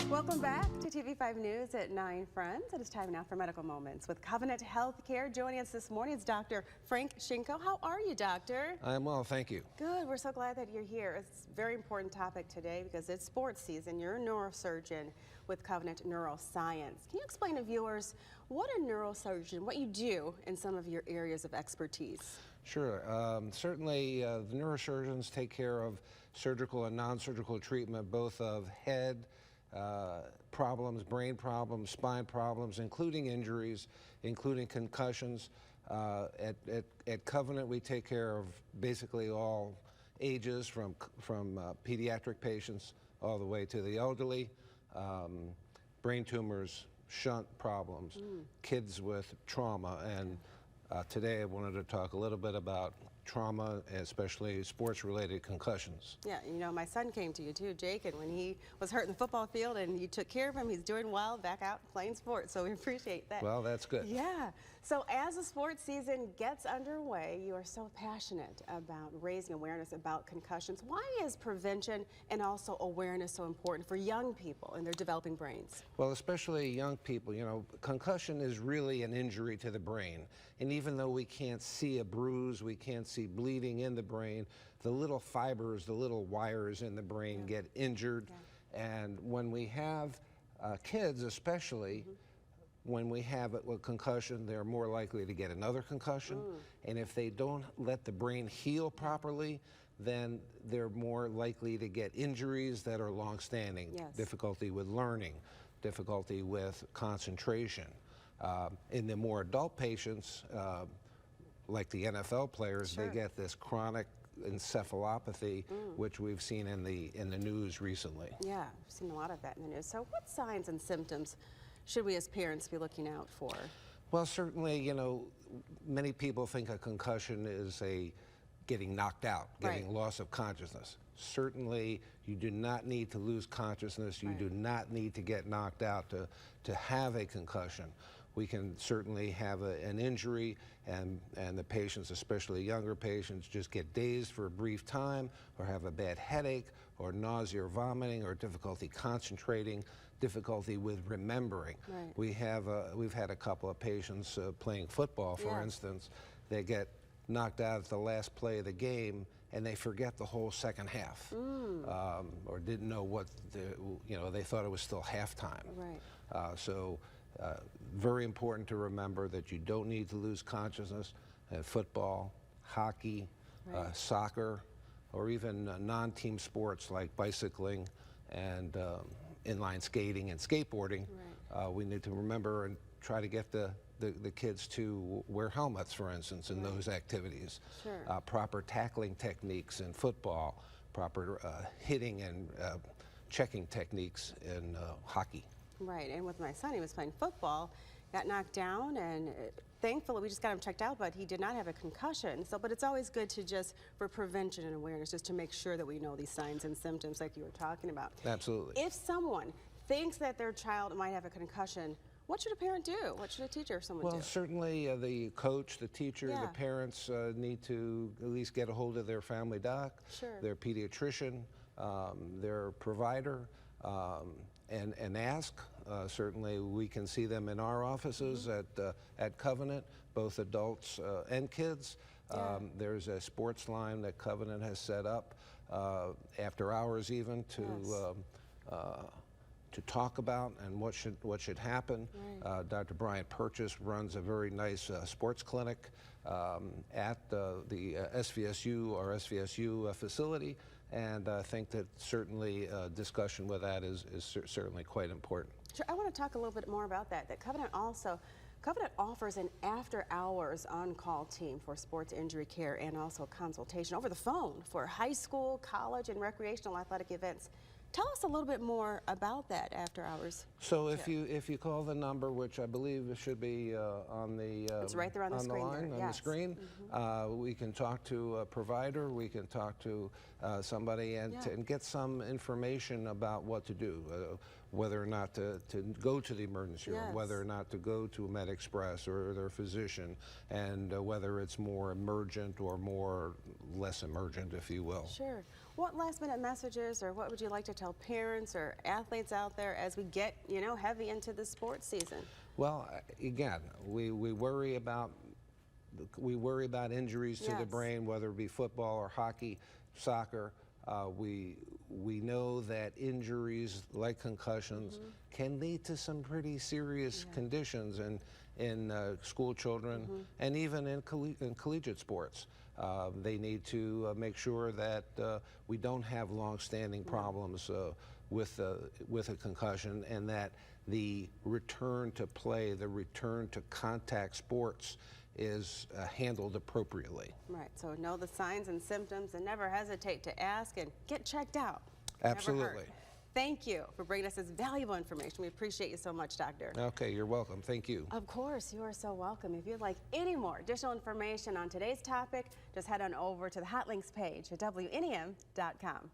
Welcome back to TV5 News at 9, friends. It is time now for Medical Moments with Covenant Healthcare. Joining us this morning is Dr. Frank Shinko. How are you, doctor? I'm well, thank you. Good. We're so glad that you're here. It's a very important topic today because it's sports season. You're a neurosurgeon with Covenant Neuroscience. Can you explain to viewers what a neurosurgeon, what you do in some of your areas of expertise? Sure. Certainly, the neurosurgeons take care of surgical and non-surgical treatment, both of head problems, brain problems, spine problems, including injuries, including concussions. At Covenant, we take care of basically all ages, from pediatric patients all the way to the elderly, brain tumors, shunt problems, kids with trauma, and today I wanted to talk a little bit about trauma, especially sports-related concussions. Yeah, you know, my son came to you too, Jake, and when he was hurt in the football field and you took care of him, he's doing well, back out playing sports, so we appreciate that. Well, that's good. Yeah, so as the sports season gets underway, you are so passionate about raising awareness about concussions. Why is prevention and also awareness so important for young people and their developing brains? Well, especially young people, you know, concussion is really an injury to the brain, and even though we can't see a bruise, we can't see bleeding in the brain, the little fibers, the little wires in the brain get injured. And when we have kids, especially, when we have a concussion, they're more likely to get another concussion. And if they don't let the brain heal properly, then they're more likely to get injuries that are long-standing, difficulty with learning, difficulty with concentration. In the more adult patients, like the NFL players, they get this chronic encephalopathy, which we've seen in the news recently. Yeah, we've seen a lot of that in the news. So what signs and symptoms should we as parents be looking out for? Well, certainly, you know, many people think a concussion is getting knocked out, getting loss of consciousness. Certainly, you do not need to lose consciousness. You do not need to get knocked out to have a concussion. We can certainly have an injury, and the patients, especially younger patients, just get dazed for a brief time, or have a bad headache, or nausea or vomiting, or difficulty concentrating, difficulty with remembering. We've had a couple of patients playing football, for instance. They get knocked out at the last play of the game, and they forget the whole second half, or didn't know what they thought it was still halftime. So very important to remember that you don't need to lose consciousness at football, hockey, soccer, or even non-team sports like bicycling and inline skating and skateboarding. We need to remember and try to get the kids to wear helmets, for instance, in those activities. Proper tackling techniques in football, proper hitting and checking techniques in hockey. And with my son, he was playing football, got knocked down, and thankfully we just got him checked out, but he did not have a concussion. So, but it's always good to just, for prevention and awareness, just to make sure that we know these signs and symptoms like you were talking about. Absolutely. If someone thinks that their child might have a concussion, what should a parent do? What should a teacher or someone do? Well, certainly the coach, the teacher, the parents need to at least get a hold of their family doc, their pediatrician, their provider, and ask. Certainly we can see them in our offices at Covenant, both adults and kids. There's a sports line that Covenant has set up after hours even to talk about and what should happen. Dr. Brian Purchase runs a very nice sports clinic at the SVSU or SVSU facility, and I think that certainly discussion with that is certainly quite important. Sure, I want to talk a little bit more about that. That Covenant offers an after-hours on-call team for sports injury care and also consultation over the phone for high school, college, and recreational athletic events. Tell us a little bit more about that after hours. So if you call the number, which I believe it should be on the it's right there on the screen line, on the screen, we can talk to a provider, we can talk to somebody and get some information about what to do, whether or not to go to the emergency room, whether or not to go to a Med Express or their physician, and whether it's more emergent or less emergent, if you will. Sure. What last-minute messages, or what would you like to tell parents or athletes out there as we get, you know, heavy into the sports season? Well, again, we worry about injuries to the Yes. brain, whether it be football or hockey, soccer. We know that injuries like concussions can lead to some pretty serious conditions in school children and even in collegiate sports. They need to make sure that we don't have long-standing problems with a concussion, and that the return to play, the return to contact sports is handled appropriately. Right, so know the signs and symptoms and never hesitate to ask and get checked out. Absolutely. Never hurt. Thank you for bringing us this valuable information. We appreciate you so much, Doctor. Okay, you're welcome. Thank you. Of course, you are so welcome. If you'd like any more additional information on today's topic, just head on over to the Hot Links page at WNEM.com.